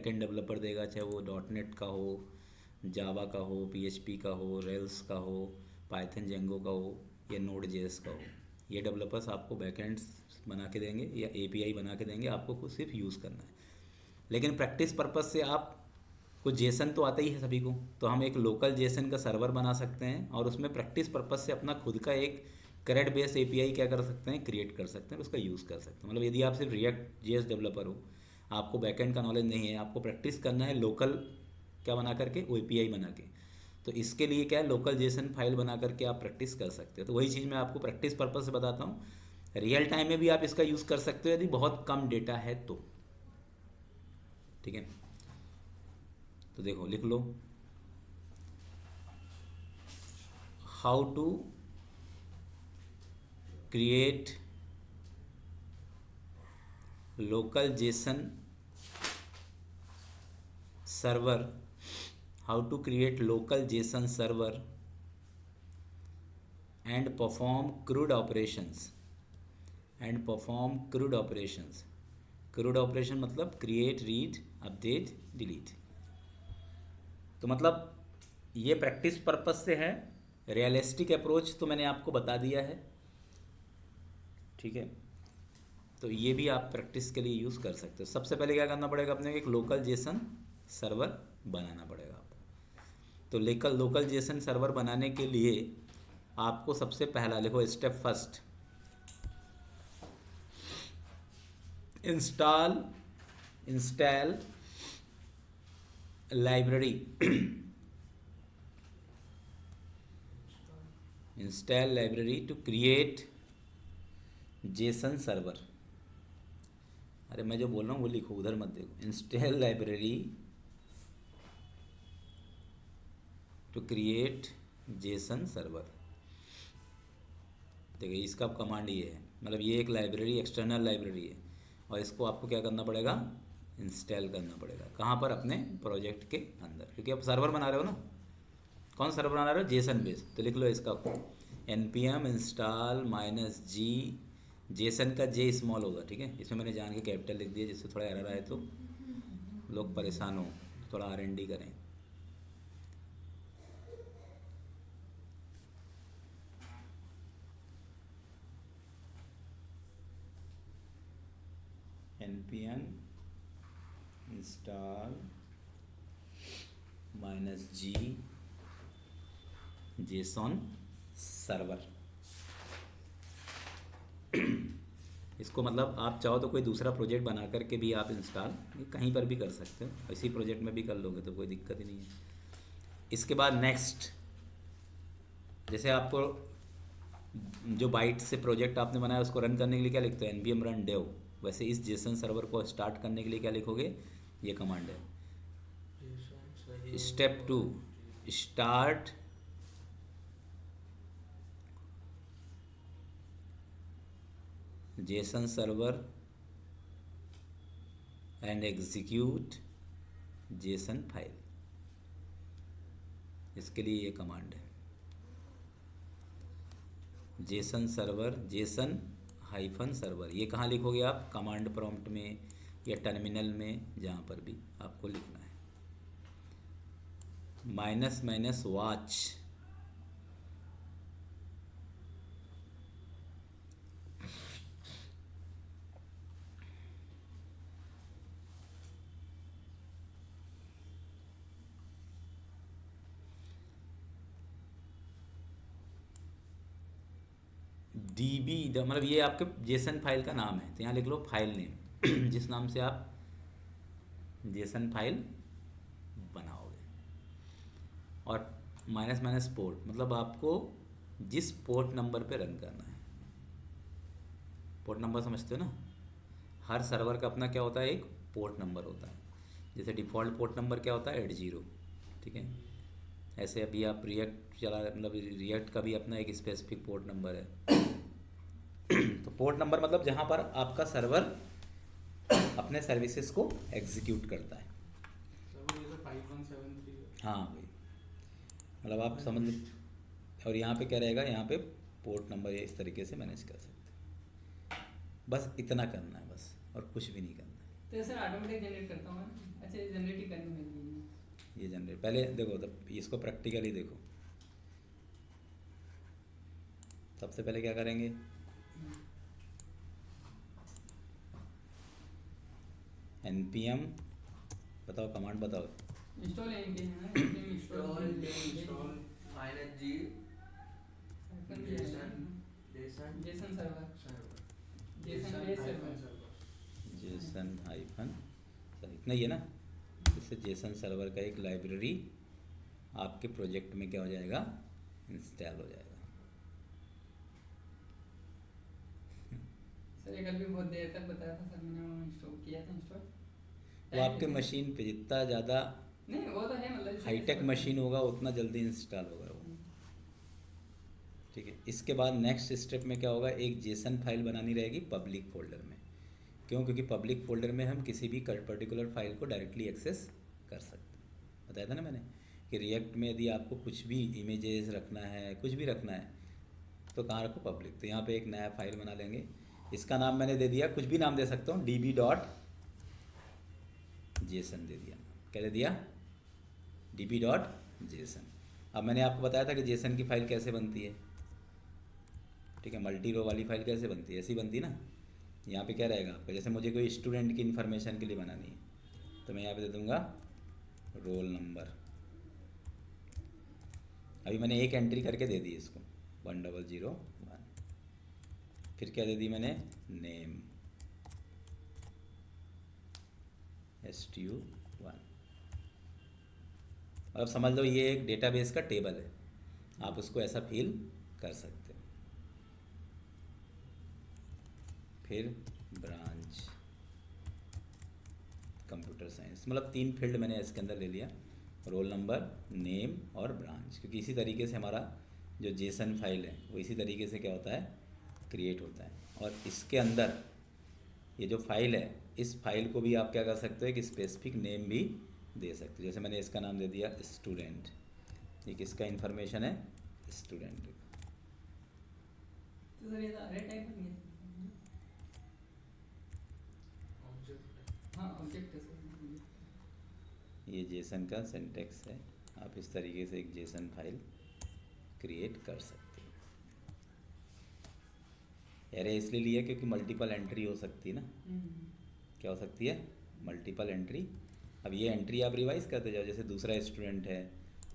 Backend developer देगा, चाहे वो डॉटनेट का हो, जावा का हो, पीएचपी का हो, रेल्स का हो, पाइथन जेंगो का हो, या नोड जेएस का हो, ये डेवलपर्स आपको बैकएंड्स बना के देंगे या एपीआई बना के देंगे, आपको कुछ सिर्फ यूज़ करना है। लेकिन प्रैक्टिस पर्पज़ से आप को जेसन तो आता ही है सभी को, तो हम एक लोकल जेसन का सर्वर बना सकते हैं और उसमें प्रैक्टिस पर्पज़ से अपना खुद का एक करेड बेस एपीआई क्या कर सकते हैं, क्रिएट कर सकते हैं, उसका यूज़ कर सकते हैं। मतलब यदि आप सिर्फ रिएक्ट जेएस डेवलपर हो, आपको बैकएंड का नॉलेज नहीं है, आपको प्रैक्टिस करना है लोकल क्या बना करके, ओ एपीआई बना के, तो इसके लिए क्या है, लोकल जेसन फाइल बना करके आप प्रैक्टिस कर सकते हो। तो वही चीज़ मैं आपको प्रैक्टिस पर्पज़ से बताता हूँ। रियल टाइम में भी आप इसका यूज़ कर सकते हो यदि बहुत कम डेटा है तो, ठीक है। तो देखो लिख लो, how to create local JSON server, how to create local JSON server and perform CRUD operations and perform CRUD operations। CRUD operation मतलब क्रिएट, रीड, अपडेट, डिलीट। तो मतलब ये प्रैक्टिस पर्पस से है। रियलिस्टिक अप्रोच तो मैंने आपको बता दिया है, ठीक है। तो ये भी आप प्रैक्टिस के लिए यूज़ कर सकते हो। सबसे पहले क्या करना पड़ेगा, अपने को एक लोकल जेसन सर्वर बनाना पड़ेगा आपको। तो लोकल जेसन सर्वर बनाने के लिए आपको सबसे पहला लिखो, step first, install library install library to create JSON server. अरे मैं जो बोल रहा हूँ वो लिखो, उधर मत देखो। Install library to create JSON server. देखिए इसका कमांड ये है, मतलब ये एक लाइब्रेरी, एक्सटर्नल लाइब्रेरी है, और इसको आपको क्या करना पड़ेगा, इंस्टॉल करना पड़ेगा। कहाँ पर, अपने प्रोजेक्ट के अंदर, क्योंकि आप सर्वर बना रहे हो ना। कौन सर्वर बना रहे हो, जेसन बेस। तो लिख लो इसका npm इंस्टॉल -g, जेसन का जे स्मॉल होगा, ठीक है। इसमें मैंने जान के कैपिटल लिख दिया, जिससे थोड़ा एरर आए तो लोग परेशान हो, थोड़ा R&D करें। npm install -g Jason server. इसको मतलब आप चाहो तो कोई दूसरा प्रोजेक्ट बना करके भी आप इंस्टॉल कहीं पर भी कर सकते हो, इसी प्रोजेक्ट में भी कर लोगे तो कोई दिक्कत ही नहीं है। इसके बाद नेक्स्ट, जैसे आपको जो बाइट से प्रोजेक्ट आपने बनाया उसको रन करने के लिए क्या लिखते हो, npm run dev। वैसे इस जेसन सर्वर को स्टार्ट करने के लिए क्या लिखोगे, ये कमांड है। Step 2, start Jason server and execute JSON file. इसके लिए ये कमांड है, Jason server, Jason hyphen server. ये कहाँ लिखोगे आप, कमांड प्रॉम्प्ट में या टर्मिनल में, जहाँ पर भी आपको लिखना है। -वॉच, db, मतलब ये आपके जेसन फाइल का नाम है, तो यहाँ लिख लो फाइल नेम जिस नाम से आप जेसन फाइल बनाओगे। और पोर्ट, मतलब आपको जिस पोर्ट नंबर पे रन करना है। पोर्ट नंबर समझते हो ना, हर सर्वर का अपना क्या होता है, एक पोर्ट नंबर होता है। जैसे डिफ़ॉल्ट पोर्ट नंबर क्या होता है, 80, ठीक है। ऐसे अभी आप रिएक्ट चला, मतलब रिएक्ट का भी अपना एक स्पेसिफिक पोर्ट नंबर है। तो पोर्ट नंबर मतलब जहाँ पर आपका सर्वर अपने सर्विसेज को एग्जीक्यूट करता है। हाँ भाई, मतलब आप समझ। और यहाँ पे क्या रहेगा, यहाँ पे पोर्ट नंबर ये इस तरीके से मैनेज कर सकते हैं। बस इतना करना है बस, और कुछ भी नहीं करना है। तो सर ऑटोमेटिक जनरेट करता हूँ मैं। अच्छा, जनरेट ही करने में ये जनरेट पहले देखो, तब इसको प्रैक्टिकली देखो। सबसे पहले क्या करेंगे, npm बताओ, कमांड बताओ। इंस्टॉल एनपीएम है ना, npm install -g Jason server Jason hyphen sir, इतना ही है ना। इससे जेसन सर्वर का एक लाइब्रेरी आपके प्रोजेक्ट में क्या हो जाएगा, इंस्टॉल हो जाएगा। सर ये कल भी बहुत देर तक बताया था सर, मैंने वो इंस्टॉल किया था। इंस्टॉल वो आपके मशीन पे जितना ज़्यादा नहीं, वो तो है मतलब हाईटेक मशीन होगा उतना जल्दी इंस्टॉल होगा वो। ठीक है, इसके बाद नेक्स्ट स्टेप में क्या होगा, एक जेसन फाइल बनानी रहेगी पब्लिक फोल्डर में। क्यों? क्योंकि पब्लिक फोल्डर में हम किसी भी पर्टिकुलर फाइल को डायरेक्टली एक्सेस कर सकते हैं। बताया था ना मैंने कि रिएक्ट में यदि आपको कुछ भी इमेजेस रखना है, कुछ भी रखना है, तो कहाँ रखो, पब्लिक। तो यहाँ पे एक नया फाइल बना लेंगे। इसका नाम मैंने दे दिया, कुछ भी नाम दे सकता हूँ, db.json दे दिया। क्या दे दिया, db.json। अब मैंने आपको बताया था कि जेसन की फ़ाइल कैसे बनती है। ठीक है, मल्टी रो वाली फाइल कैसे बनती है, ऐसी बनती है ना। यहाँ पे क्या रहेगा आपका, जैसे मुझे कोई स्टूडेंट की इन्फॉर्मेशन के लिए बनानी है, तो मैं यहाँ पे दे दूँगा रोल नंबर। अभी मैंने एक एंट्री करके दे दी इसको 1001। फिर क्या दे दी मैंने, नेम stu1। अब समझ लो ये एक डेटाबेस का टेबल है, आप उसको ऐसा फील कर सकते हो। फिर ब्रांच कंप्यूटर साइंस, मतलब 3 फील्ड मैंने इसके अंदर ले लिया, रोल नंबर, नेम और ब्रांच। क्योंकि इसी तरीके से हमारा जो जेसन फाइल है वो इसी तरीके से क्या होता है, क्रिएट होता है। और इसके अंदर ये जो फाइल है, इस फाइल को भी आप क्या कर सकते हो, एक स्पेसिफिक नेम भी दे सकते हो। जैसे मैंने इसका नाम दे दिया स्टूडेंट। ये किसका इन्फॉर्मेशन है, स्टूडेंट। तो सर ये तो अरे टाइप बन गया। हाँ, ऑब्जेक्ट है सर। ये जेसन का सिंटैक्स है, आप इस तरीके से एक जेसन फाइल क्रिएट कर सकते हो। एरे इसलिए लिया क्योंकि मल्टीपल एंट्री हो सकती है ना। क्या हो सकती है, मल्टीपल एंट्री। अब ये एंट्री आप रिवाइज करते जाओ, जैसे दूसरा स्टूडेंट है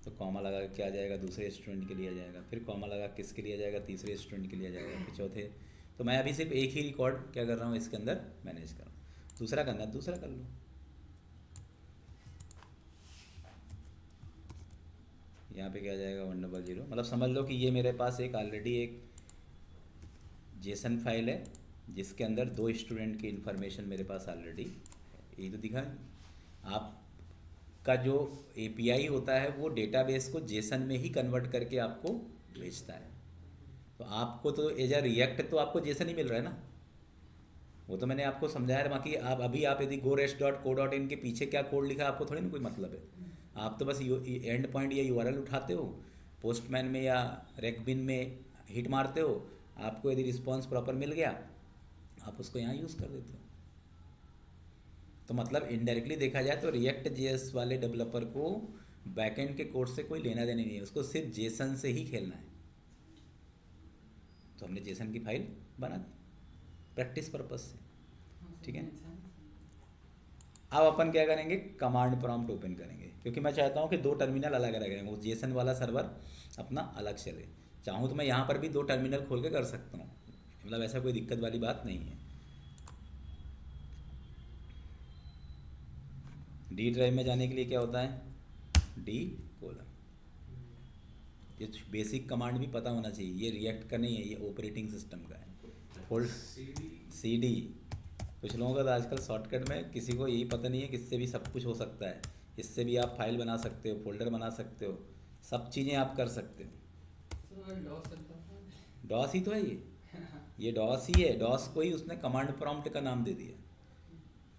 तो कॉमा लगा के आ जाएगा, दूसरे स्टूडेंट के लिए आ जाएगा, फिर कॉमा लगा किसके लिए आ जाएगा, तीसरे स्टूडेंट के लिए आ जाएगा, फिर चौथे। तो मैं अभी सिर्फ एक ही रिकॉर्ड क्या कर रहा हूँ, इसके अंदर मैनेज कर रहा हूँ। दूसरा करना है, दूसरा कर लो। यहाँ पे क्या आ जाएगा 100, मतलब समझ लो कि ये मेरे पास एक ऑलरेडी एक जेसन फाइल है जिसके अंदर 2 स्टूडेंट की इन्फॉर्मेशन मेरे पास ऑलरेडी है। यही तो दिखा है। आपका जो एपीआई होता है वो डेटाबेस को जेसन में ही कन्वर्ट करके आपको भेजता है। तो आपको तो एज अ रिएक्ट तो आपको जेसन ही मिल रहा है ना, वो तो मैंने आपको समझाया है। बाकी आप अभी आप यदि gorest.co.in के पीछे क्या कोड लिखा है आपको थोड़ी ना कोई मतलब है। आप तो बस एंड पॉइंट या यूआरएल उठाते हो, पोस्टमैन में या रेकबिन में हिट मारते हो, आपको यदि रिस्पॉन्स प्रॉपर मिल गया आप उसको यहाँ यूज़ कर देते हो। तो मतलब इनडायरेक्टली देखा जाए तो रिएक्ट जेएस वाले डेवलपर को बैकएंड के कोड से कोई लेना देना नहीं है, उसको सिर्फ जेसन से ही खेलना है। तो हमने जेसन की फाइल बना दी प्रैक्टिस पर्पस से, ठीक है। अब अपन क्या करेंगे, कमांड प्रॉम्प्ट ओपन करेंगे, क्योंकि मैं चाहता हूँ कि 2 टर्मिनल अलग अलग रहेंगे, वो जेसन वाला सर्वर अपना अलग चले। चाहूँ तो मैं यहाँ पर भी 2 टर्मिनल खोल के कर सकता हूँ, मतलब ऐसा कोई दिक्कत वाली बात नहीं है। डी ड्राइव में जाने के लिए क्या होता है, D:, ये बेसिक कमांड भी पता होना चाहिए। ये रिएक्ट का नहीं है, ये ऑपरेटिंग सिस्टम का है। Fold CD। कुछ लोगों का तो आजकल शॉर्टकट में किसी को यही पता नहीं है कि इससे भी सब कुछ हो सकता है। इससे भी आप फाइल बना सकते हो, फोल्डर बना सकते हो, सब चीज़ें आप कर सकते हो। डॉस ही तो है ये डॉस ही है। डॉस को ही उसने कमांड प्रॉम्प्ट का नाम दे दिया।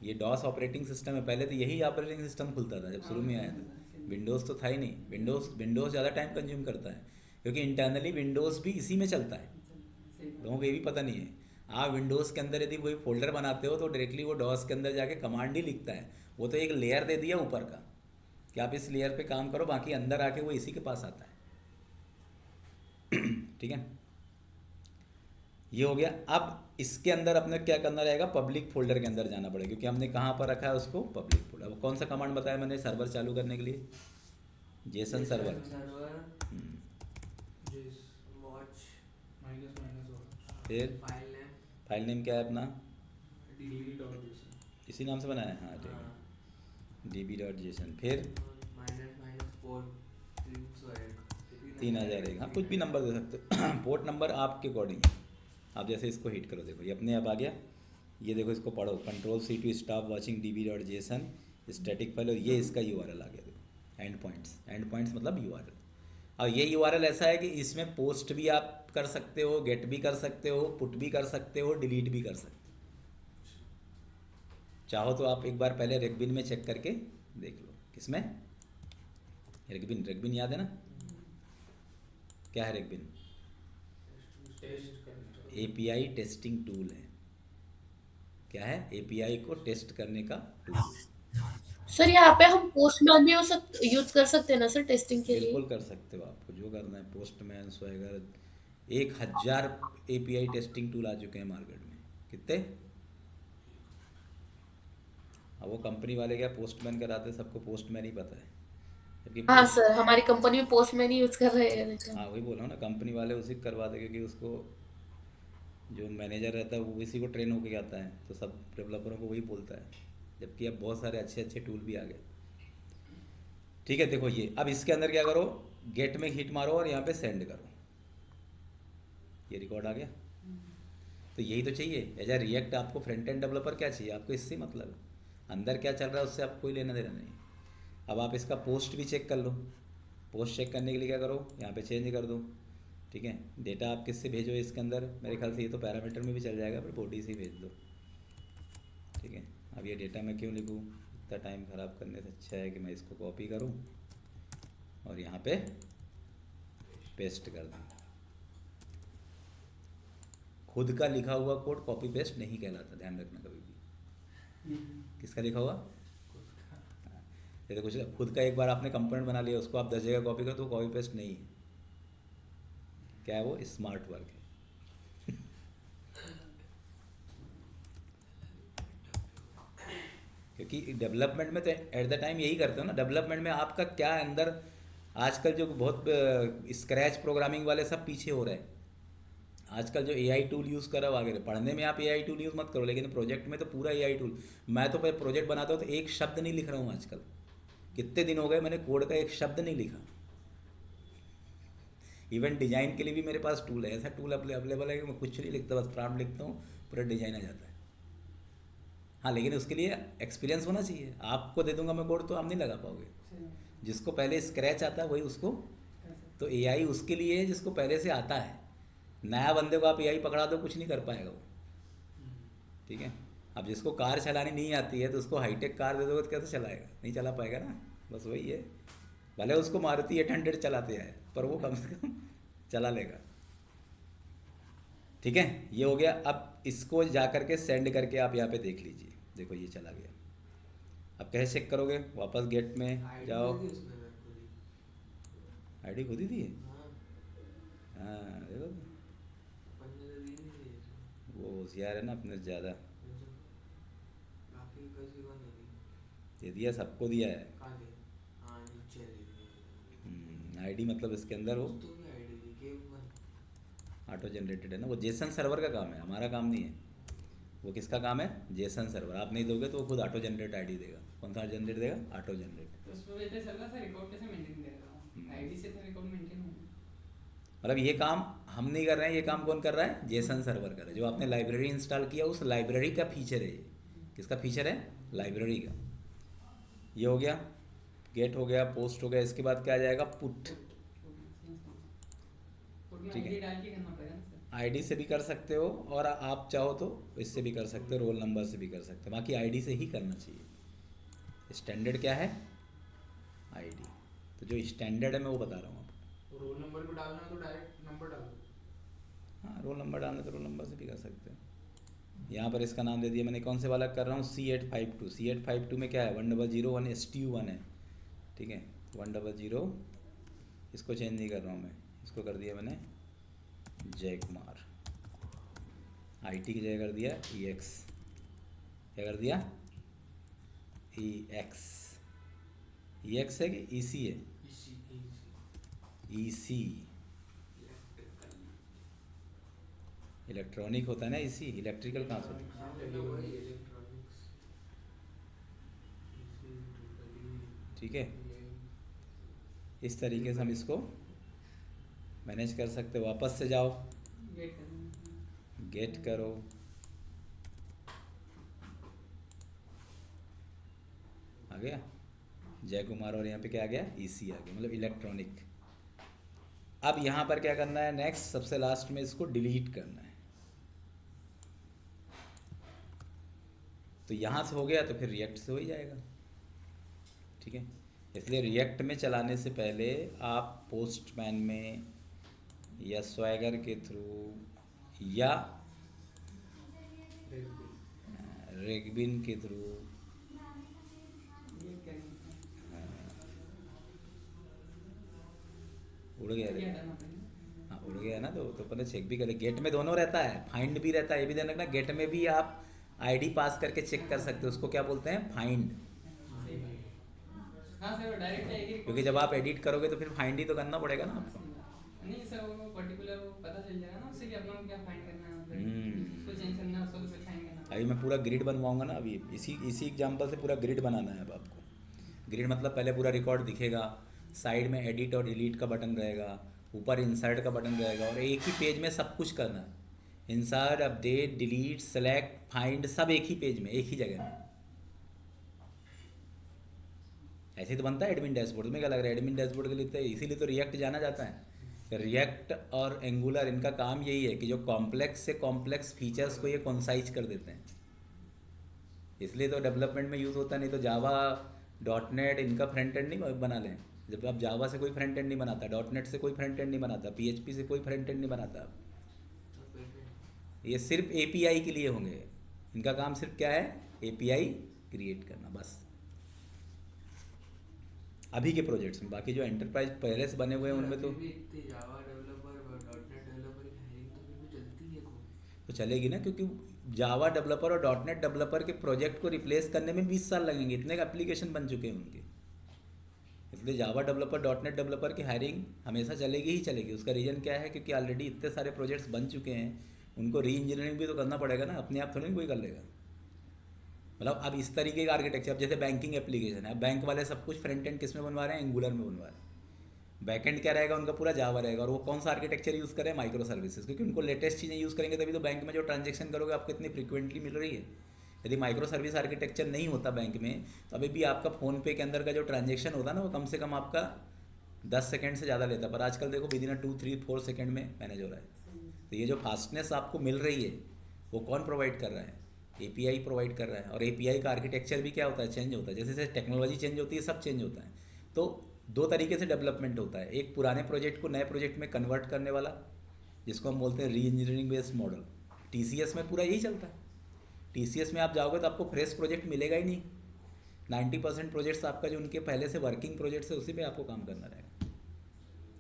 ये डॉस ऑपरेटिंग सिस्टम है, पहले तो यही ऑपरेटिंग सिस्टम खुलता था जब शुरू में आया था। विंडोज़ तो था ही नहीं। विंडोज़ ज़्यादा टाइम कंज्यूम करता है क्योंकि इंटरनली विंडोज़ भी इसी में चलता है, लोगों को ये भी पता नहीं है। आप विंडोज़ के अंदर यदि कोई फोल्डर बनाते हो तो डायरेक्टली वो डॉस के अंदर जाके कमांड ही लिखता है, वो तो एक लेयर दे दिया ऊपर का कि आप इस लेयर पे काम करो, बाकी अंदर आके वो इसी के पास आता है। ठीक है, ये हो गया। अब इसके अंदर अपने क्या करना रहेगा, पब्लिक फोल्डर के अंदर जाना पड़ेगा, क्योंकि हमने कहाँ पर रखा है उसको, पब्लिक फोल्डर। अब कौन सा कमांड बताया मैंने सर्वर चालू करने के लिए, जेसन सर्वर। वॉच फिर फाइल नेम क्या है अपना, db.json इसी नाम से बनाया है, हाँ ठीक है, db.json। फिर -4 हाँ कुछ भी नंबर दे सकते हो। पोर्ट नंबर आपके अकॉर्डिंग है, आप जैसे इसको हिट करो, देखो ये अपने आप आ गया। ये देखो इसको पढ़ो, Ctrl+C to stop watching db.json static file, और ये इसका URL आ गया, देखो एंड पॉइंट्स मतलब URL। और ये URL ऐसा है कि इसमें पोस्ट भी आप कर सकते हो, गेट भी कर सकते हो, पुट भी कर सकते हो, डिलीट भी कर सकते हो। चाहो तो आप एक बार पहले रेगबिन में चेक करके देख लो। किसमें, रेगबिन याद है ना, क्या है रेगबिन, API टेस्टिंग टूल है। क्या है, API को टेस्ट करने का टूल। सर यहाँ पे हम पोस्टमैन भी यूज कर सकते हैं ना सर टेस्टिंग के लिए? बिल्कुल कर सकते हो, आपको जो करना है, Postman, Swagger, 1000 API testing tool आ चुके हैं मार्केट में। कितने, अब वो कंपनी वाले क्या पोस्टमैन कराते, सबको पोस्टमैन ही पता है, जबकि हाँ सर, हमारी कंपनी में पोस्टमैन ही यूज कर रहे हैं लेकिन। हाँ वही बोला हूँ ना, कंपनी वाले उसी को करवाते, क्योंकि उसको जो मैनेजर रहता है वो इसी को ट्रेन होके आता है, तो सब डेवलपरों को वही बोलता है। जबकि अब बहुत सारे अच्छे अच्छे टूल भी आ गए। ठीक है, देखो ये अब इसके अंदर क्या करो, गेट में हिट मारो और यहाँ पे सेंड करो, ये रिकॉर्ड आ गया। तो यही तो चाहिए एज ए रिएक्ट। आपको फ्रंट एंड डेवलपर क्या चाहिए, आपको इससे मतलब है, अंदर क्या चल रहा है उससे आपको कोई लेना देना नहीं। अब आप इसका पोस्ट भी चेक कर लो। पोस्ट चेक करने के लिए क्या करो, यहाँ पे चेंज कर दो। ठीक है, डेटा आप किससे भेजो इसके अंदर, मेरे ख्याल से ये तो पैरामीटर में भी चल जाएगा, पर बॉडी से ही भेज दो। ठीक है, अब ये डेटा मैं क्यों लिखूँ, इतना टाइम ख़राब करने से अच्छा है कि मैं इसको कॉपी करूँ और यहाँ पे पेस्ट कर दूँ। खुद का लिखा हुआ कोड कॉपी पेस्ट नहीं कहलाता, ध्यान रखना कभी भी। किसका लिखा हुआ, ये तो कुछ खुद का एक बार आपने कंपोनेंट बना लिया, उसको आप 10 जगह कॉपी करो तो कॉपी पेस्ट नहीं है। क्या है वो, स्मार्ट वर्क है। क्योंकि डेवलपमेंट में तो एट द टाइम यही करते हो ना, डेवलपमेंट में आपका क्या अंदर, आजकल जो बहुत स्क्रैच प्रोग्रामिंग वाले सब पीछे हो रहे हैं। आजकल जो AI टूल यूज़ करो वगैरह, पढ़ने में आप AI टूल यूज़ मत करो, लेकिन प्रोजेक्ट में तो पूरा AI टूल। मैं तो प्रोजेक्ट बनाता हूँ तो एक शब्द नहीं लिख रहा हूँ आजकल, कितने दिन हो गए मैंने कोड का एक शब्द नहीं लिखा। इवन डिज़ाइन के लिए भी मेरे पास टूल है, ऐसा टूल अवेलेबल है कि मैं कुछ नहीं लिखता, बस प्रॉम्प्ट लिखता हूँ, पूरा डिज़ाइन आ जाता है। हाँ, लेकिन उसके लिए एक्सपीरियंस होना चाहिए। आपको दे दूंगा मैं कोड तो आप नहीं लगा पाओगे। जिसको पहले स्क्रैच आता है वही उसको, तो AI उसके लिए है जिसको पहले से आता है। नया बंदे को आप AI पकड़ा दो, कुछ नहीं कर पाएगा वो। ठीक है, अब जिसको कार चलानी नहीं आती है तो उसको हाईटेक कार दे दोगे तो कैसे चलाएगा, नहीं चला पाएगा ना। बस वही है, भले उसको मारुति 800 चलाते हैं पर वो कम से कम चला लेगा। ठीक है, ये हो गया। अब इसको जा करके सेंड करके आप यहाँ पे देख लीजिए, देखो ये चला गया। अब कैसे चेक करोगे, वापस गेट में जाओ, आईडी खुद ही दी है। हाँ देखो वो होशियार है ना अपने से ज़्यादा, ये दिया, सबको दिया है। आईडी मतलब इसके अंदर वो ऑटो जनरेटेड है ना, वो जेसन सर्वर का काम है, हमारा काम नहीं है। वो किसका काम है, जेसन सर्वर। आप नहीं दोगे तो वो खुद ऑटो जनरेट आईडी देगा। कौन सा जनरेट देगा, ऑटो जनरेट। तो उसमें वैसे सर ना रिकॉर्ड कैसे मेंटेन करेगा, आईडी से तो रिकॉर्ड मेंटेन होगा। मतलब ये काम हम नहीं कर रहे हैं, ये काम कौन कर रहा है, जेसन सर्वर कर रहा है। जो आपने लाइब्रेरी इंस्टॉल किया उस लाइब्रेरी का फीचर है ये। किसका फीचर है, लाइब्रेरी का। ये हो गया, गेट हो गया, पोस्ट हो गया। इसके बाद क्या आ जाएगा, पुट। ठीक है, डाल के करना पड़ेगा ना सर। आईडी से भी कर सकते हो और आप चाहो तो इससे भी कर सकते हो, रोल नंबर से भी कर सकते हो। बाकी आईडी से ही करना चाहिए। स्टैंडर्ड क्या है, आईडी। तो जो स्टैंडर्ड है मैं वो बता रहा हूँ आपको। रोल नंबर को डालना है तो डायरेक्ट नंबर डाल दो। हाँ, रोल नंबर डालना तो रोल नंबर से भी कर सकते हो। यहाँ पर इसका नाम दे दिया मैंने, कौन से वाला कर रहा हूँ, C852। C852 में क्या है, 1001 STU1 है, ठीक है, 100। इसको चेंज नहीं कर रहा हूँ मैं, इसको कर दिया मैंने जय कुमार। IT की जगह कर दिया EX, क्या कर दिया EX। EX है कि EC है, EC इलेक्ट्रॉनिक होता है ना, EC इलेक्ट्रिकल कहाँ से होता है, ठीक है। इस तरीके से हम इसको मैनेज कर सकते हो। वापस से जाओ, गेट करना गेट करो, आ गया जय कुमार, और यहाँ पे क्या आ गया EC आ गया, मतलब इलेक्ट्रॉनिक। अब यहाँ पर क्या करना है, नेक्स्ट सबसे लास्ट में इसको डिलीट करना है। तो यहाँ से हो गया तो फिर रिएक्ट से हो ही जाएगा, ठीक है। इसलिए रिएक्ट में चलाने से पहले आप पोस्टमैन में या स्वैगर के थ्रू या रेगबिन के थ्रू, गेट करना उड़ गया रे, ये हटाना पड़ेगा। हाँ उड़ गया ना, तो पहले चेक भी कर। गेट में दोनों रहता है, फाइंड भी रहता है, ये भी ध्यान रखना। गेट में भी आप ID पास करके चेक कर सकते हो, उसको क्या बोलते हैं, फाइंड। हाँ सर, वो डायरेक्ट है कि क्योंकि जब आप एडिट करोगे तो फिर फाइंड ही तो करना पड़ेगा ना आपको। नहीं सर, वो पर्टिकुलर वो पता चल जाएगा ना उससे कि अपना को क्या फाइंड करना है, हम्म। उसको चेंज करना है, उसको कुछ फाइंड करना है। अभी मैं पूरा ग्रिड बनवाऊंगा ना, अभी इसी एग्जांपल से पूरा ग्रिड बनाना है अब आपको। ग्रिड मतलब पहले पूरा रिकॉर्ड दिखेगा, साइड में एडिट और डिलीट का बटन रहेगा, ऊपर इंसर्ट का बटन रहेगा, और एक ही पेज में सब कुछ करना है। Insert, update, delete, select, find, सब एक ही पेज में, एक ही जगह में। ऐसे तो बनता है एडमिन डैशबोर्ड में, क्या लग रहा है एडमिन डैशबोर्ड के लिए तो इसीलिए तो रिएक्ट जाना जाता है। रिएक्ट और एंगुलर इनका काम यही है कि जो कॉम्प्लेक्स से कॉम्प्लेक्स फीचर्स को ये कॉन्साइज कर देते हैं, इसलिए तो डेवलपमेंट में यूज़ होता है। नहीं तो जावा, .NET इनका फ्रंट एंड नहीं बना लें। जब आप जावा से कोई फ्रंट एंड नहीं बनाता, .NET से कोई फ्रंट एंड नहीं बनाता, PHP से कोई फ्रंट एंड नहीं बनाता, ये सिर्फ API के लिए होंगे। इनका काम सिर्फ क्या है, API क्रिएट करना बस, अभी के प्रोजेक्ट्स में। बाकी जो एंटरप्राइज पहले से बने हुए हैं उनमें तो जावा डेवलपर और .NET डेवलपर की हायरिंग तो फिर भी चलती है तो चलेगी ना, क्योंकि जावा डेवलपर और .NEट डेवलपर के प्रोजेक्ट को रिप्लेस करने में 20 साल लगेंगे, इतने एप्लीकेशन बन चुके हैं उनके। इसलिए जावा डेवलपर, .NEट डेवलपर की हायरिंग हमेशा चलेगी ही चलेगी। उसका रीज़न क्या है, क्योंकि ऑलरेडी इतने सारे प्रोजेक्ट्स बन चुके हैं, उनको री इंजीनियरिंग भी तो करना पड़ेगा ना, अपने आप थोड़ी कोई कर लेगा। मतलब अब इस तरीके का आर्किटेक्चर, अब जैसे बैंकिंग एप्लीकेशन है, अब बैंक वाले सब कुछ फ्रंट एंड किस में बनवा रहे हैं, एंगुलर में बनवा रहे हैं। बैक एंड क्या रहेगा उनका, पूरा जावा रहेगा। और वो कौन सा आर्किटेक्चर यूज़ करें, माइक्रो सर्विसेज, क्योंकि उनको लेटेस्ट चीज़ें यूज़ करेंगे तभी तो बैंक में जो ट्रांजेक्शन करोगे आपको इतनी फ्रिक्वेंटली मिल रही है। यदि माइक्रो सर्विस आर्किटेक्चर नहीं होता बैंक में, तो अभी भी आपका फ़ोनपे के अंदर का जो ट्रांजेक्शन होता है ना, वो कम से कम आपका 10 सेकंड से ज़्यादा लेता है, पर आजकल देखो विदिन 2, 3, 4 सेकंड में मैनेज हो रहा है। तो ये जो फास्टनेस आपको मिल रही है वो कौन प्रोवाइड कर रहा है, API प्रोवाइड कर रहा है। और API का आर्किटेक्चर भी क्या होता है, चेंज होता है। जैसे जैसे टेक्नोलॉजी चेंज होती है, सब चेंज होता है। तो दो तरीके से डेवलपमेंट होता है, एक पुराने प्रोजेक्ट को नए प्रोजेक्ट में कन्वर्ट करने वाला, जिसको हम बोलते हैं री इंजीनियरिंग बेस्ड मॉडल। TCS में पूरा यही चलता है। TCS में आप जाओगे तो आपको फ्रेश प्रोजेक्ट मिलेगा ही नहीं। 90% प्रोजेक्ट्स आपका जो उनके पहले से वर्किंग प्रोजेक्ट्स है उसी पे आपको काम करना रहेगा,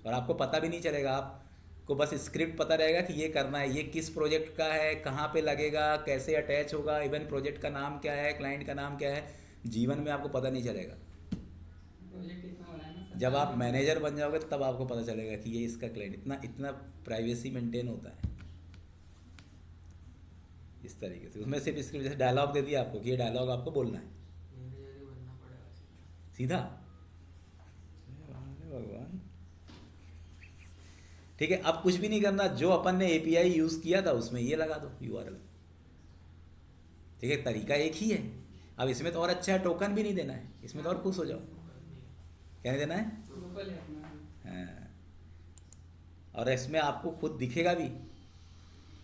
और आपको पता भी नहीं चलेगा। आपको बस स्क्रिप्ट पता रहेगा कि ये करना है, ये किस प्रोजेक्ट का है, कहाँ पे लगेगा, कैसे अटैच होगा, इवन प्रोजेक्ट का नाम क्या है, क्लाइंट का नाम क्या है, जीवन में आपको पता नहीं चलेगा। प्रोजेक्ट इतना बड़ा है ना सर। जब आप मैनेजर बन जाओगे तब आपको पता चलेगा कि ये इसका क्लाइंट, इतना प्राइवेसी मेंटेन होता है इस तरीके से। उसमें सिर्फ स्क्रिप्ट, जैसे डायलॉग दे दिया आपको कि ये डायलॉग आपको बोलना है मैनेजर ही बनना पड़ेगा सीधा। अरे भगवान, ठीक है। अब कुछ भी नहीं करना, जो अपन ने API यूज़ किया था उसमें ये लगा दो URL, ठीक है। तरीका एक ही है। अब इसमें तो और अच्छा है, टोकन भी नहीं देना है, इसमें तो और खुश हो जाओ। क्या नहीं देना है, लोकल है अपना। हाँ। और इसमें आपको खुद दिखेगा भी,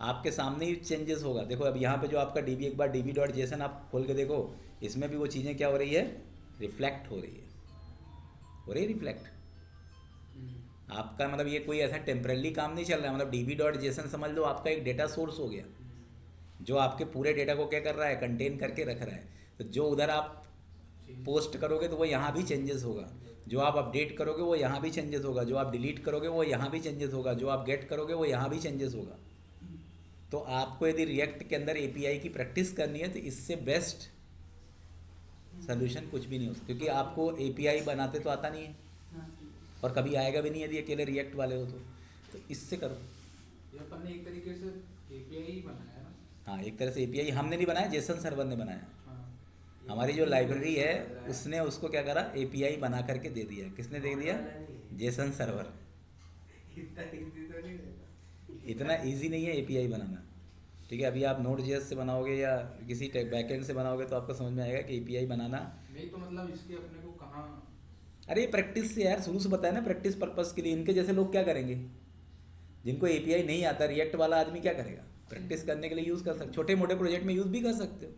आपके सामने ही चेंजेस होगा। देखो अब यहाँ पे जो आपका DB, एक बार db.json आप खोल के देखो, इसमें भी वो चीज़ें क्या हो रही है, रिफ्लेक्ट हो रही है, रिफ्लेक्ट। आपका मतलब ये कोई ऐसा टेम्पररी काम नहीं चल रहा है। मतलब db.json समझ लो आपका एक डेटा सोर्स हो गया, जो आपके पूरे डेटा को क्या कर रहा है, कंटेन करके रख रहा है। तो जो उधर आप पोस्ट करोगे तो वो यहाँ भी चेंजेस होगा, जो आप अपडेट करोगे वो यहाँ भी चेंजेस होगा, जो आप डिलीट करोगे वो यहाँ भी चेंजेस होगा, जो आप गेट करोगे वो यहाँ भी चेंजेस होगा। तो आपको यदि रिएक्ट के अंदर एपीआई की प्रैक्टिस करनी है तो इससे बेस्ट सोल्यूशन कुछ भी नहीं हो सकता, क्योंकि आपको एपीआई बनाते तो आता नहीं है हाँ, और कभी आएगा भी नहीं यदि अकेले रिएक्ट वाले हो तो इससे करो। ये अपन ने एक तरीके से एपीआई बनाया ना। हाँ, एक तरह से एपीआई हमने नहीं बनाया, जेसन सर्वर ने बनाया। हाँ, हमारी जो लाइब्रेरी है उसने उसको क्या करा, एपीआई बना करके दे दिया। किसने दे दिया? Jason server. इतना इजी तो नहीं रहता। इतना इजी नहीं है एपीआई बनाना, ठीक है। अभी आप नोड जेएस से बनाओगे या किसी बैकएंड से बनाओगे तो आपको समझ में आएगा कि एपीआई बनाना। नहीं तो मतलब इसके अपने को कहाँ। अरे प्रैक्टिस से यार, शुरू से बताया ना, प्रैक्टिस पर्पस के लिए। इनके जैसे लोग क्या करेंगे, जिनको एपीआई नहीं आता, रिएक्ट वाला आदमी क्या करेगा? प्रैक्टिस करने के लिए यूज़ कर सकते, छोटे मोटे प्रोजेक्ट में यूज़ भी कर सकते हो।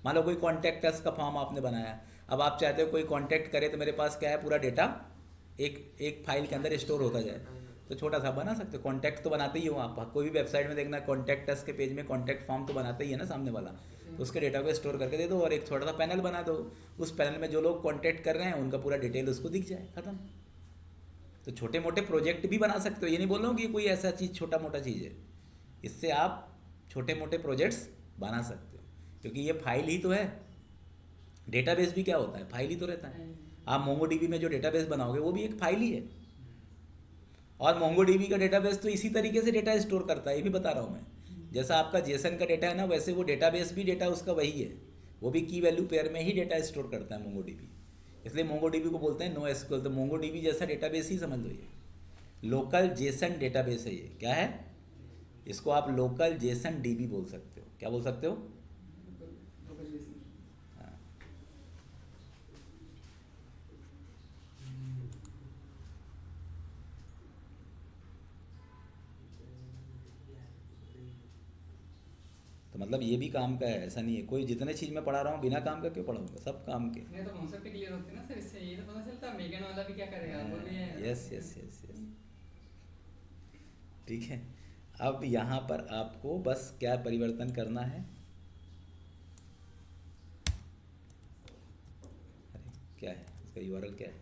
मान लो कोई कॉन्टैक्ट अस का फॉर्म आपने बनाया, अब आप चाहते हो कोई कॉन्टैक्ट करे तो मेरे पास क्या है, पूरा डेटा एक फाइल के अंदर स्टोर होता जाए, तो छोटा सा बना सकते हो। कॉन्टैक्ट तो बनाते ही हो आप, कोई भी वेबसाइट में देखना कॉन्टैक्ट अस के पेज में कॉन्टैक्ट फॉर्म तो बनाते ही है ना सामने वाला, तो उसके डेटा को स्टोर करके दे दो और एक छोटा सा पैनल बना दो। उस पैनल में जो लोग कॉन्टैक्ट कर रहे हैं उनका पूरा डिटेल उसको दिख जाए, खत्म। तो छोटे मोटे प्रोजेक्ट भी बना सकते हो, ये नहीं बोल रहा हूँ कि कोई ऐसा चीज़ छोटा मोटा चीज़ है, इससे आप छोटे मोटे प्रोजेक्ट्स बना सकते हो, क्योंकि ये फाइल ही तो है। डेटाबेस भी क्या होता है, फाइल ही तो रहता है। आप मोंगोडीबी में जो डेटाबेस बनाओगे वो भी एक फाइल ही है, और मोंगोडीबी का डेटाबेस तो इसी तरीके से डेटा स्टोर करता है, ये भी बता रहा हूँ मैं। जैसा आपका जेसन का डेटा है ना, वैसे वो डेटाबेस भी डेटा उसका वही है, वो भी की वैल्यू पेयर में ही डेटा स्टोर करता है मोंगोडीबी। इसलिए मोंगोडीबी को बोलते हैं नो एसक्यूएल। तो मोंगोडीबी जैसा डेटाबेस ही समझ लो, ये लोकल जेसन डेटाबेस है। ये क्या है, इसको आप लोकल जेसन डीबी बोल सकते हो। क्या बोल सकते हो? हाँ। तो मतलब ये भी काम का है, ऐसा नहीं है कोई जितने चीज़ मैं पढ़ा रहा हूँ बिना काम का क्यों पढ़ाऊंगा, सब काम के। नहीं तो कॉन्सेप्ट क्लियर होते हैं ना सर, इससे ये तो पता चलता मेगन वाला भी क्या करेगा, वो भी है। यस यस यस यस, ठीक है। अब यहाँ पर आपको बस क्या परिवर्तन करना है, अरे क्या है इसका यूआरएल क्या है,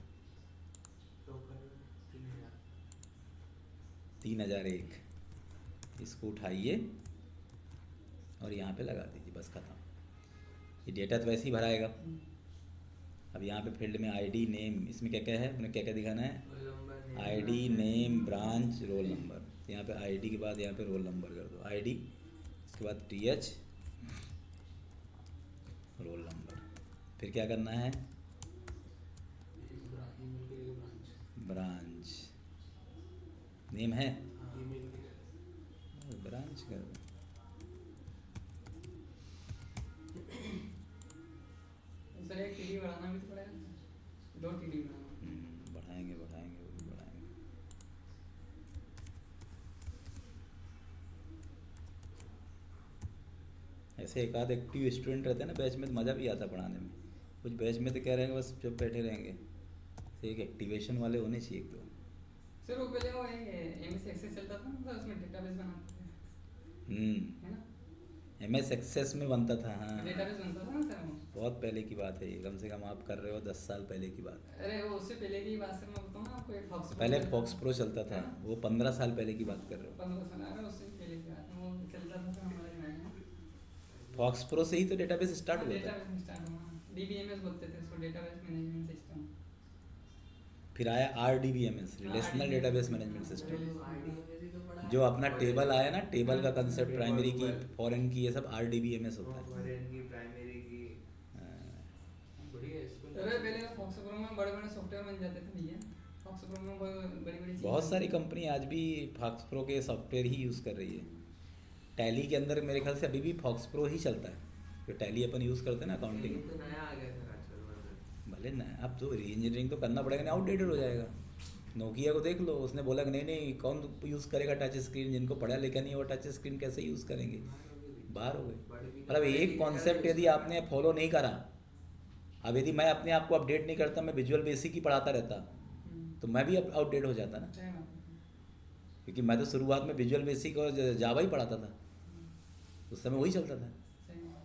3001, इसको उठाइए और यहाँ पे लगा दीजिए, बस खत्म। ये डेटा तो वैसे ही भराएगा। अब यहाँ पे फील्ड में आईडी नेम, इसमें क्या क्या है, अपने क्या क्या दिखाना है, ID name branch roll number. यहाँ पे आईडी के बाद यहाँ पे रोल नंबर कर दो, आईडी इसके बाद टीएच रोल नंबर। फिर क्या करना है, ब्रांच नेम है, ब्रांच कर दो। सर एक टीडी बढ़ाना भी तो पड़ेगा, 2 टीडी बढ़ाना। बढ़ाएंगे बढ़ाएंगे वो भी बढ़ाएंगे। ऐसे एक आध एक्टिव स्टूडेंट रहते हैं ना बैच में, तो मज़ा भी आता पढ़ाने में। कुछ बैच में तो कह रहे हैं बस जब बैठे रहेंगे, तो एक एक्टिवेशन वाले होने चाहिए एक तो। सर वो पहले वो एमएस एक्सेस चलता था ना सर, उसमें डेटाबेस बनाते थे, है ना? एमएस एक्सेस में बनता था, हाँ डेटाबेस बनता था ना सर वो। बहुत पहले की बात है ये, कम से कम आप कर रहे हो 10 साल पहले की बात। अरे वो उससे पहले की बात सर मैं बताऊँ ना आपको, एक फॉक्स पहले फॉक्स प्रो चलता था, वो 15 साल पहले की बात कर रहे हो। 15 साल, अरे उससे पहले की बात है, वो चलता था सर हमारे दिमाग में। फॉक्स प्रो से ही तो डेटाबेस स्टार्ट हुआ था। डेटाबेस स्टार्ट हुआ, डीबीएमएस बोलते थे उसको, डेटाबेस मैनेजमेंट सिस्टम। फिर आया RDBMS, relational database management system. जो अपना टेबल आया ना, टेबल का कंसेप्ट, प्राइमरी की फॉरेन की, ये सब आरडीबीएमएस होता है। अरे पहले फॉक्स प्रो में बड़े-बड़े सॉफ्टवेयर बन जाते थे भैया, फॉक्स प्रो में बड़ी-बड़ी चीजें। बहुत सारी कंपनी आज भी फॉक्स प्रो के सॉफ्टवेयर ही यूज़ कर रही है। टैली के अंदर मेरे ख्याल से अभी भी फॉक्स प्रो ही चलता है, जो टैली अपन यूज़ करते हैं ना अकाउंटिंग। तो नया आ गया सर आजकल। भले ना, अब तो इंजीनियरिंग तो करना पड़ेगा, नहीं आउटडेटेड हो जाएगा। नोकिया को देख लो, उसने बोला कि नहीं नहीं कौन यूज़ करेगा टच स्क्रीन, जिनको पढ़ा लिखा नहीं है वो टच स्क्रीन कैसे यूज़ करेंगे, बाहर हो गए। मतलब एक कॉन्सेप्ट यदि आपने फॉलो नहीं करा, अब यदि मैं अपने आप को अपडेट नहीं करता, मैं विजुअल बेसिक ही पढ़ाता रहता, तो मैं भी आउटडेट हो जाता ना, क्योंकि मैं तो शुरुआत में विजुअल बेसिक और जावा ही पढ़ाता था। उस समय वही चलता था। सही है।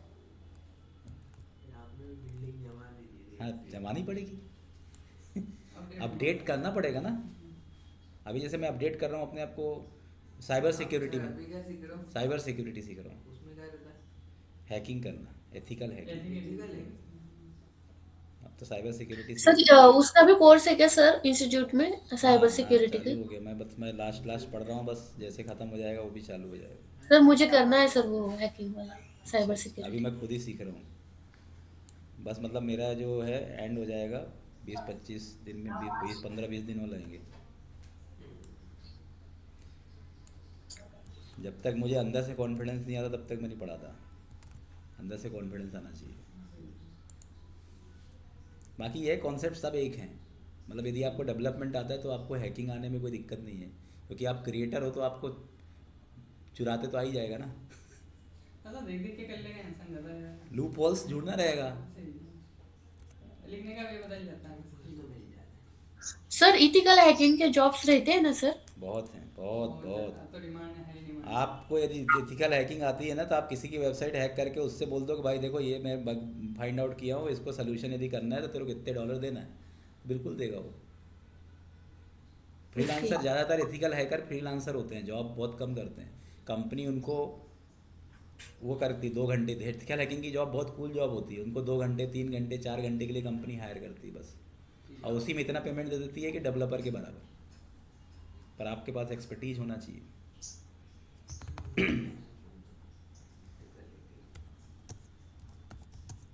फिर आपने भी बिल्डिंग जमा दी थी हाँ, जमानी पड़ेगी, अपडेट अपडेट करना पड़ेगा ना। अभी जैसे मैं अपडेट कर रहा हूँ अपने आप को साइबर सिक्योरिटी में, अभी क्या सीख रहे हो? साइबर सिक्योरिटी सीख रहा हूँ, उसमें क्या रहता है? हैकिंग करना, एथिकल हैकिंग। Ethical है? अब तो साइबर सिक्योरिटी सर सीख, उसका भी कोर्स है क्या सर इंस्टीट्यूट में हाँ साइबर हाँ सिक्योरिटी चालू का? हो गया। मैं लास्ट लास्ट पढ़ रहा हूँ, बस जैसे ख़त्म हो जाएगा वो भी चालू हो जाएगा। सर मुझे करना है सर वो हैकिंग वाला अच्छा साइबर अच्छा, अभी सिक्योरिटी। मैं खुद ही सीख रहा हूँ। बस मतलब मेरा जो है एंड हो जाएगा 20-25 दिन में, 20-15-20 दिन और लगेंगे। जब तक मुझे अंदर से कॉन्फिडेंस नहीं आता तब तक मैं नहीं पढ़ाता, अंदर से कॉन्फिडेंस आना चाहिए। बाकी ये कॉन्सेप्ट सब एक हैं, मतलब यदि आपको डेवलपमेंट आता है तो आपको हैकिंग आने में कोई दिक्कत नहीं है, क्योंकि आप क्रिएटर हो तो आपको चुराते तो आ ही जाएगा ना। ऐसा देख देख के कर लेगा इंसान ज़्यादा यार। लूप होल्स ढूंढना रहेगा। सही है। लिखने का भी बदल जाता है। फुल तो मिल जाता है। सर इथिकल हैकिंग के जॉब्स रहते हैं ना सर? बहुत हैं, बहुत बहुत बहुत। ज़्यादा तो डिमांड है, हाई डिमांड। आपको यदि एथिकल हैकिंग आती है ना तो आप किसी की वेबसाइट हैक करके उससे बोल दो कि भाई देखो ये मैं बग फाइंड आउट किया हूँ, इसको सोल्यूशन यदि करना है तो तेरे को इतने डॉलर देना है, बिल्कुल देगा वो। ओके। फ्रीलांसर ज़्यादातर एथिकल हैकर फ्रीलांसर होते हैं, जॉब बहुत कम करते हैं, कंपनी उनको वो करती 2 घंटे। एथिकल हैकिंग की जॉब बहुत कूल जॉब होती है, उनको 2 घंटे 3 घंटे 4 घंटे के लिए कंपनी हायर करती है बस, और उसी में इतना पेमेंट दे देती है कि डेवलपर के बराबर। पर आपके पास एक्सपर्टीज होना चाहिए।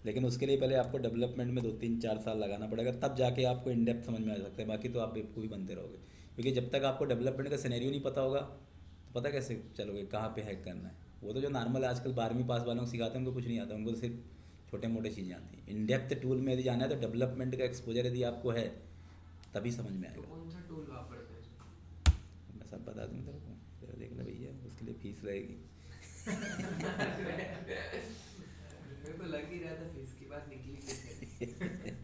लेकिन उसके लिए पहले आपको डेवलपमेंट में 2-3-4 साल लगाना पड़ेगा, तब जाके आपको इन डेप्थ समझ में आ सकता है, बाकी तो आप बेवकूफ़ी बनते रहोगे। क्योंकि जब तक आपको डेवलपमेंट का सिनेरियो नहीं पता होगा तो पता कैसे चलोगे कहाँ पे हैक करना है। वो तो जो नॉर्मल आजकल 12वीं पास वालों को सिखाते हैं उनको कुछ नहीं आता, उनको तो सिर्फ छोटे मोटे चीज़ें आती हैं। इन डेप्थ टूल में यदि जाना है तो डेवलपमेंट का एक्सपोजर यदि आपको है तभी समझ में तो आएगा। कौन सा टूल वापरते हैं इसमें? मैं सब बता दूँ तेरे को, तेरा देख ले भैया, उसके लिए फीस लगेगी। मेरे को लग ही रहा था फीस की बात निकली कैसे।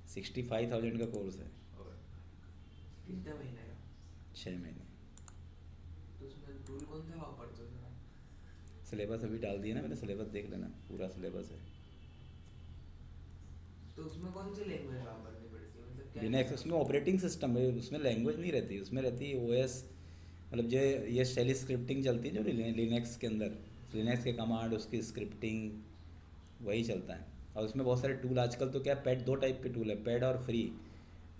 65,000 का कोर्स है, और कितने महीने का? 6 महीने। तो उसमें टूल कौन सा वापरते हो जरा? सिलेबस अभी डाल दिया ना मैंने, सिलेबस देख लेना, पूरा सिलेबस है। तो उसमें कौन सी लैंग्वेज वापरनी पड़ती है, मतलब क्या? लिनक्स, उसमें ऑपरेटिंग सिस्टम है, उसमें लैंग्वेज नहीं रहती, उसमें रहती है ओएस, मतलब जो ये शेल स्क्रिप्टिंग चलती है जो लिनक्स के अंदर, लिनक्स के कमांड उसकी स्क्रिप्टिंग वही चलता है। और उसमें बहुत सारे टूल आजकल तो क्या पैड 2 टाइप के टूल है, पैड और फ्री।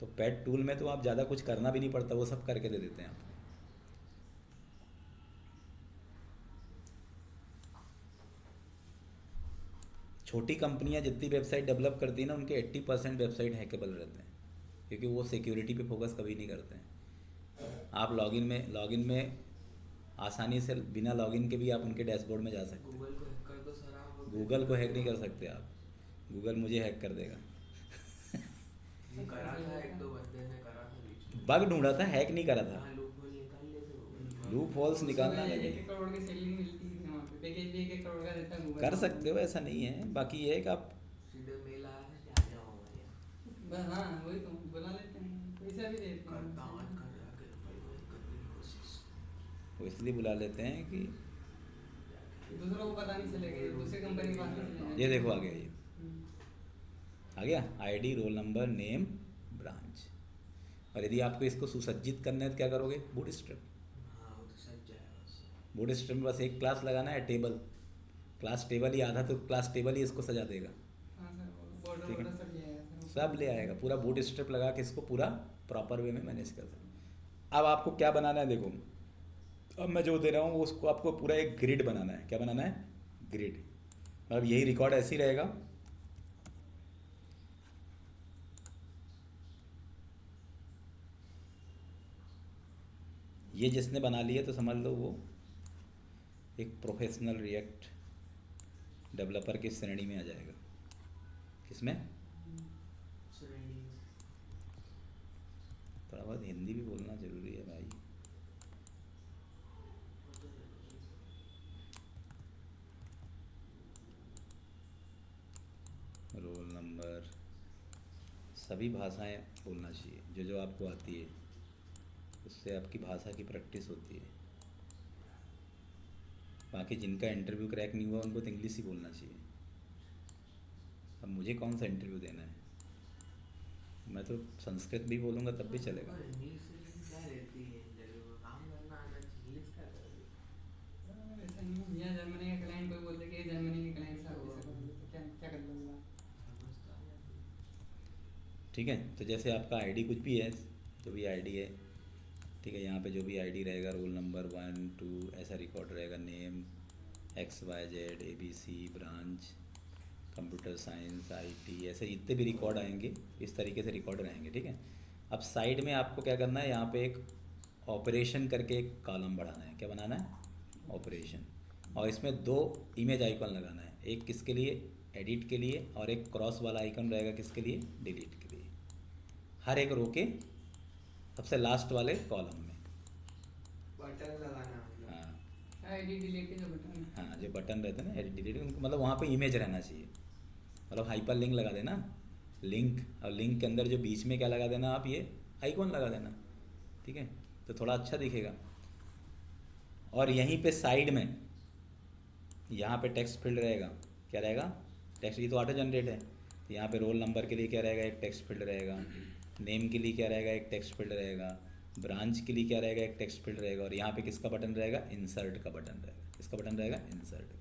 तो पैड टूल में तो आप ज़्यादा कुछ करना भी नहीं पड़ता, वो सब करके दे देते हैं आपको। छोटी कंपनियां जितनी वेबसाइट डेवलप करती हैं ना उनके 80% वेबसाइट हैकेबल रहते हैं, क्योंकि वो सिक्योरिटी पे फोकस कभी नहीं करते हैं। आप लॉगिन में आसानी से बिना लॉगिन के भी आप उनके डैशबोर्ड में जा सकते हैं। गूगल को हैक कर दो सर आप। गूगल को हैक नहीं कर सकते आप, गूगल मुझे हैक कर देगा। ये करा था, एक दो बंदे ने करा था बीच में। बग ढूंढा था, हैक नहीं करा था। हाँ, लूप होल निकाल लेते हो। लूप होल्स निकालना उसमें लगे। 1-1 करोड़ की सैलरी मिलती है वहाँ पे, पैकेज भी 1-1 करोड़ का देता है गूगल। कर सकते हो, ऐसा नहीं है। बाकी ये है कि आप सीधे मेल आया है, आ जाओ भैया। बस हाँ वही तो बुला लेते हैं, पैसा भी देते हैं। करता हूँ आज कर जाके भाई वो करने की कोशिश। वो इसलिए बुला लेते हैं कि दूसरों को पता नहीं चलेगा, दूसरी कंपनी के पास नहीं चलेगा। ये देखो आ गया, ये हम्म। आ गया ID, roll number, name, branch. और यदि आपको इसको सुसज्जित करना है तो क्या करोगे, बूटस्ट्रैप। हाँ वो तो सच जाएगा उससे। बूटस्ट्रैप में बस एक क्लास लगाना है, टेबल। क्लास टेबल ही आधा तो क्लास टेबल ही इसको सजा देगा, हाँ सर, बॉर्डर ठीक है। वॉर्डर सब ले आएगा सर। सब ले आएगा, पूरा बूटस्ट्रैप लगा के इसको पूरा प्रॉपर वे में मैनेज कर सकते। अब आपको क्या बनाना है देखो, अब मैं जो दे रहा हूँ उसको आपको पूरा एक ग्रिड बनाना है। क्या बनाना है, ग्रिड। मतलब यही रिकॉर्ड ऐसे ही रहेगा, ये जिसने बना लिया तो समझ लो वो एक प्रोफेशनल रिएक्ट डेवलपर की श्रेणी में आ जाएगा। किसमें, श्रेणी में। थोड़ा बहुत हिंदी भी बोलना ज़रूरी है भाई। रोल नंबर, सभी भाषाएं बोलना चाहिए, जो जो आपको आती है, उससे आपकी भाषा की प्रैक्टिस होती है। बाकी जिनका इंटरव्यू क्रैक नहीं हुआ उनको तो इंग्लिश ही बोलना चाहिए। अब मुझे कौन सा इंटरव्यू देना है, मैं तो संस्कृत भी बोलूँगा तब भी चलेगा। और इंग्लिश क्या रहती है इंटरव्यू में, काम करना आना चाहिए, इंग्लिश क्या करोगे? ऐसा नहीं है, यहाँ जर्मनी के क्लाइंट कोई बोलते कि जर्मनी के क्लाइंट से आप ऐसा करोगे तो क्या क्या कर लूँगा। समझ तो आ जाती है। ठीक है, तो जैसे आपका आईडी कुछ भी है, जो भी आईडी है, ठीक है, यहाँ पे जो भी आईडी रहेगा, रोल नंबर 1 2 ऐसा रिकॉर्ड रहेगा, name XYZ ABC branch computer science IT, ऐसे जितने भी रिकॉर्ड आएंगे इस तरीके से रिकॉर्ड रहेंगे। ठीक है, अब साइड में आपको क्या करना है, यहाँ पे एक ऑपरेशन करके एक कॉलम बढ़ाना है। क्या बनाना है? ऑपरेशन। और इसमें 2 इमेज आइकन लगाना है, एक किसके लिए? एडिट के लिए, और एक क्रॉस वाला आइकन रहेगा किसके लिए? डिलीट के लिए। हर एक रो के सबसे लास्ट वाले कॉलम में। बटन लगाना मतलब। हाँ आईडी डिलीट के जो बटन है। हाँ, जो बटन रहते हैं ना एडिट डिलीट, उनको मतलब वहाँ पे इमेज रहना चाहिए। मतलब हाइपर लिंक लगा देना, लिंक, और लिंक के अंदर जो बीच में क्या लगा देना आप, ये आइकॉन लगा देना। ठीक है, तो थोड़ा अच्छा दिखेगा। और यहीं पे साइड में यहाँ पे टेक्स्ट फील्ड रहेगा। क्या रहेगा? टेक्स्ट, ये तो ऑटो जनरेट है, तो यहाँ पे रोल नंबर के लिए क्या रहेगा? एक टेक्स्ट फील्ड रहेगा। नेम के लिए क्या रहेगा? एक टेक्स्ट फील्ड रहेगा। ब्रांच के लिए क्या रहेगा? एक टेक्स्ट फील्ड रहेगा। और यहाँ पे किसका बटन रहेगा? इंसर्ट का बटन रहेगा। किसका बटन रहेगा? इंसर्ट।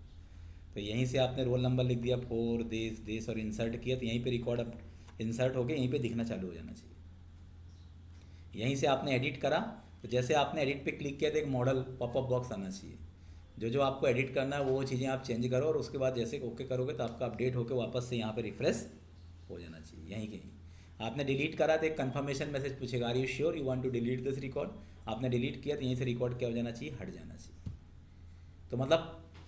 तो यहीं से आपने रोल नंबर लिख दिया 4 देश देश और इंसर्ट किया, तो यहीं पे रिकॉर्ड अब इंसर्ट होके यहीं पे दिखना चालू हो जाना चाहिए। यहीं से आपने एडिट करा, तो जैसे आपने एडिट पे क्लिक किया तो एक मॉडल पॉपअप बॉक्स आना चाहिए। जो जो आपको एडिट करना है वो चीज़ें आप चेंज करो, और उसके बाद जैसे ओके करोगे तो आपका अपडेट होकर वापस से यहाँ पे रिफ्रेश हो जाना चाहिए। यहीं कहीं आपने डिलीट करा तो एक कन्फर्मेशन मैसेज पूछेगा, are you sure you want to delete this record. आपने डिलीट किया तो यहीं से रिकॉर्ड क्या हो जाना चाहिए? हट जाना चाहिए। तो मतलब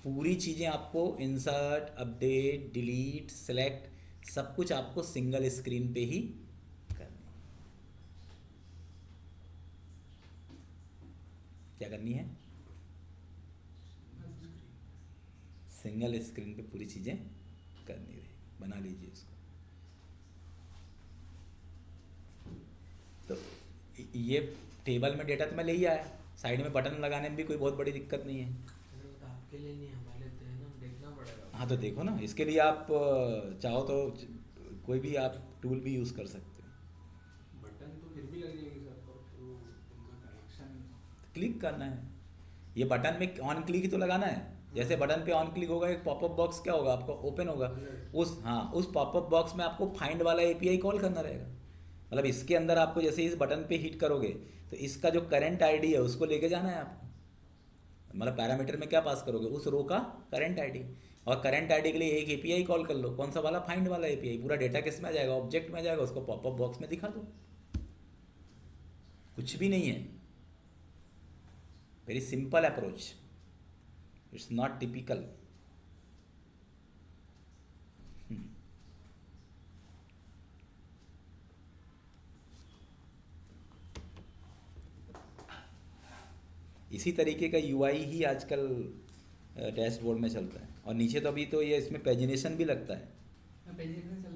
पूरी चीज़ें आपको इंसर्ट, अपडेट, डिलीट, सेलेक्ट, सब कुछ आपको सिंगल स्क्रीन पे ही करनी है। क्या करनी है? सिंगल स्क्रीन पे पूरी चीज़ें करनी रहे। बना लीजिए इसको। तो ये टेबल में डेटा तो मैं ले ही आया, साइड में बटन लगाने में भी कोई बहुत बड़ी दिक्कत नहीं है। अरे वो तो आपके लिए नहीं, हमारे लिए तो है ना, देखना पड़ेगा। हाँ तो देखो ना, इसके लिए आप चाहो तो कोई भी आप टूल भी यूज़ कर सकते हो। बटन तो फिर भी लग जाएगी सर, तो उनका कनेक्शन। क्लिक करना है, ये बटन में ऑन क्लिक ही तो लगाना है। जैसे बटन पे ऑन क्लिक होगा, एक पॉपअप बॉक्स क्या होगा आपको? ओपन होगा। उस पॉपअप बॉक्स में आपको फाइंड वाला API कॉल करना रहेगा। मतलब इसके अंदर आपको जैसे इस बटन पे हिट करोगे तो इसका जो करंट आईडी है उसको लेके जाना है आपको। मतलब पैरामीटर में क्या पास करोगे? उस रो का करंट आईडी। और करंट आईडी के लिए एक API कॉल कर लो। कौन सा वाला? फाइंड वाला API। पूरा डेटा किस में आ जाएगा? ऑब्जेक्ट में आ जाएगा। उसको पॉपअप बॉक्स में दिखा दो। कुछ भी नहीं है, very simple approach, it's not typical. इसी तरीके का UI ही आजकल डैशबोर्ड में चलता है। और नीचे तो अभी तो ये इसमें पेजिनेशन भी लगता है।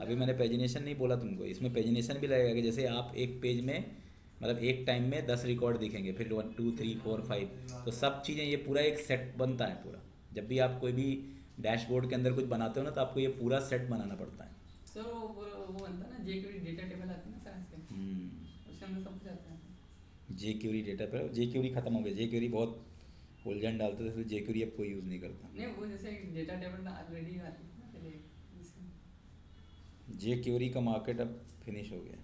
अभी मैंने पेजिनेशन नहीं बोला तुमको, इसमें पेजिनेशन भी लगेगा कि जैसे आप एक पेज में मतलब एक टाइम में 10 रिकॉर्ड दिखेंगे, फिर 1 2 3 4 5, तो सब चीज़ें ये पूरा एक सेट बनता है पूरा। जब भी आप कोई भी डैशबोर्ड के अंदर कुछ बनाते हो ना, तो आपको ये पूरा सेट बनाना पड़ता है। सर वो बनता है ना, JQuery डेटा टेबल आती है ना सर इसके, उसके अंदर सब कुछ आता है। jQuery डेटा पर jQuery ख़त्म हो गया। jQuery बहुत उलझन डालते थे, तो jQuery अब कोई यूज़ नहीं करता। नहीं, वो जैसे डेटा टेबल ऑलरेडी आती है ना पहले jQuery का मार्केट अब फिनिश हो गया।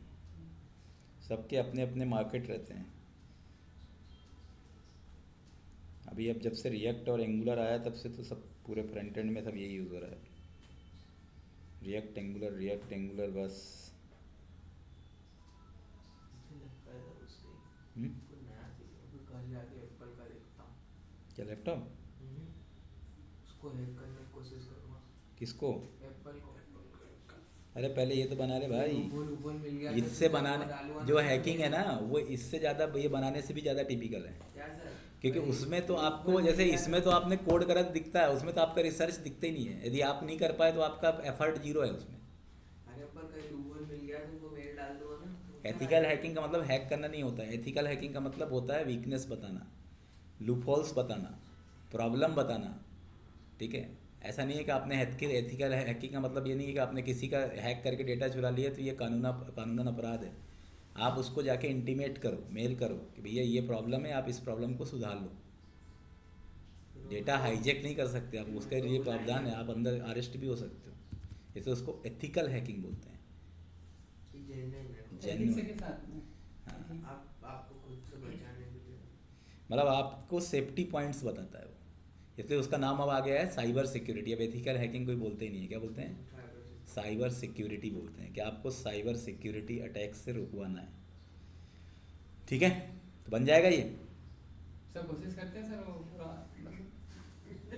सबके अपने अपने मार्केट रहते हैं। अभी अब जब से रिएक्ट और एंगुलर आया तब से तो सब पूरे फ्रंट एंड में सब यही यूज़ हो रहा है। रिएक्ट एंगुलर बस। मुझे लगता है तो उससे हम्म? कोई नया चीज़ अभी कल जाके एप्पल का देखता हूँ। क्या लैपटॉप? उसको हैक करने की कोशिश करूँगा। किसको? एप्पल को। अरे पहले ये तो बना ले भाई। ऊपर मिल गया तो इससे फिर बनाने डालूंगा जो ना। हैकिंग है ना, वो इससे ज़्यादा ये बनाने से भी ज़्यादा टिपिकल है। क्या सर? क्योंकि भाई, उसमें तो आपको ऊपर जैसे मिल गया इसमें तो आपने कोड करा तो दिखता है, उसमें तो आपका रिसर्च दिखता ही नहीं है। यदि आप नहीं कर पाए तो आपका एफर्ट जीरो है उसमें। अरे पर कहीं ऊपर मिल गया तो उनको मेल डाल दूंगा ना। एथिकल हैकिंग का मतलब हैक करना नहीं होता है। एथिकल हैकिंग का मतलब होता है वीकनेस बताना, लूपहोल्स बताना, प्रॉब्लम बताना, ठीक है, ऐसा नहीं है कि आपने एथिकल हैकिंग का मतलब ये नहीं है कि आपने किसी का हैक करके डेटा चुरा लिया तो ये कानूनन अपराध है। आप उसको जाके इंटीमेट करो, मेल करो कि भैया ये प्रॉब्लम है, आप इस प्रॉब्लम को सुधार लो। डेटा हाईजैक नहीं कर सकते आप, उसके लिए प्रावधान है, आप अंदर अरेस्ट भी हो सकते हो। इसे उसको एथिकल हैकिंग बोलते हैं। एथिक्स जेन्युइन, के साथ में हाँ, आपको खुद से बचाने के लिए मतलब आपको सेफ्टी पॉइंट्स बताता है वो, इसलिए उसका नाम अब आ गया है साइबर सिक्योरिटी। अब एथिकल हैकिंग कोई बोलते ही नहीं है, क्या बोलते हैं? साइबर सिक्योरिटी बोलते हैं कि आपको साइबर सिक्योरिटी अटैक से रुकवाना है। ठीक है, तो बन जाएगा ये। सब कोशिश करते हैं सर, वो पूरा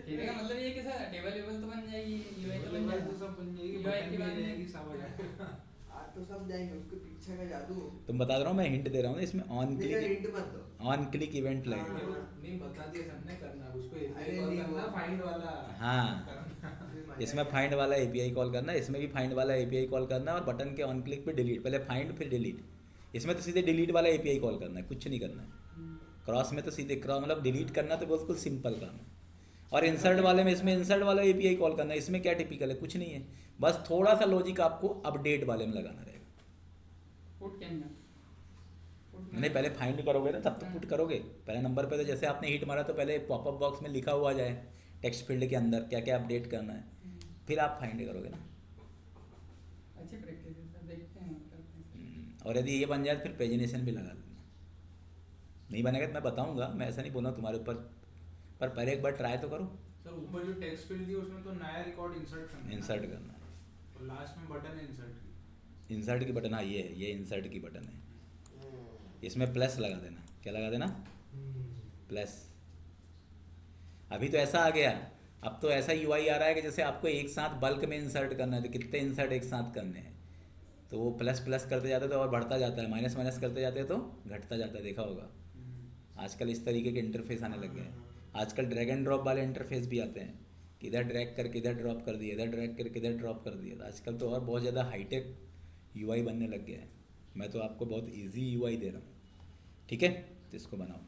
कहने का मतलब ये कि सर टेबल वेबल तो बन जाएगी, यूआई तो बन लेवल जाएगी, तो सब बन जाएगी, UI बटन के भी आ बाद में- जाएगी, सब हो जाएगा। आज तो सब जाएंगे, उसके पीछे का जादू। तुम बता रहा हूँ, मैं हिंट दे रहा हूँ ना, इसमें ऑन नहीं, क्लिक हिंट मत दो। ऑन क्लिक इवेंट लगेगा। नहीं बता दिया सबने करना, उसको अरे API कॉल नहीं, करना, वो- फाइंड वाला हाँ, करना। इसमें फाइंड वाला एपीआई कॉल करना है, इसमें भी फाइंड वाला एपीआई कॉल करना है, और बटन के ऑन क्लिक पे डिलीट, पहले फाइंड फिर डिलीट। इसमें तो सीधे डिलीट वाला एपीआई कॉल करना है, कुछ नहीं करना है। क्रॉस में तो सीधे क्रॉस मतलब डिलीट करना तो बिल्कुल सिंपल काम है। और इंसर्ट वाले में, इसमें इंसर्ट वाला एपीआई कॉल करना है, इसमें क्या टिपिकल है, कुछ नहीं है, बस थोड़ा सा लॉजिक आपको अपडेट वाले में लगाना रहेगा। पुट के अंदर नहीं, पहले फाइंड करोगे ना तब तो पुट करोगे। पहले नंबर पे तो जैसे आपने हिट मारा तो पहले पॉपअप बॉक्स में लिखा हुआ जाए टेक्स्ट फील्ड के अंदर क्या क्या अपडेट करना है, फिर आप फाइंड करोगे ना। अच्छी प्रैक्टिस है सर, देखते हैं करते हैं। और यदि ये बन जाए तो फिर पेजिनेशन भी लगा लेना। नहीं बनेगा तो मैं बताऊंगा, मैं ऐसा नहीं बोल रहा हूँ तुम्हारे ऊपर, पर पहले एक बार ट्राई तो करो। सर ऊपर जो टेक्स्ट फील्ड दी उसमें तो नया रिकॉर्ड इंसर्ट करना है। इंसर्ट करना है, और लास्ट में बटन है इंसर्ट की। इंसर्ट की बटन, हाँ ये है, ये इंसर्ट की बटन है। इसमें प्लस लगा देना, क्या लगा देना? प्लस। अभी तो ऐसा आ गया, अब तो ऐसा यूआई आ रहा है कि जैसे आपको एक साथ बल्क में इंसर्ट करना है तो कितने इंसर्ट एक साथ करने हैं, तो वो प्लस प्लस करते जाते तो और बढ़ता जाता है, माइनस माइनस करते जाते तो घटता जाता है, देखा होगा। आजकल इस तरीके के इंटरफेस आने लग गए हैं। आजकल ड्रैग एंड ड्रॉप वाले इंटरफेस भी आते हैं कि इधर ड्रैग करके इधर ड्रॉप कर दिया, इधर ड्रैग करके इधर ड्रॉप कर दिया। तो आजकल तो और बहुत ज़्यादा हाईटेक यूआई बनने लग गया है। मैं तो आपको बहुत इजी यूआई दे रहा हूँ, ठीक है, तो इसको बनाओ।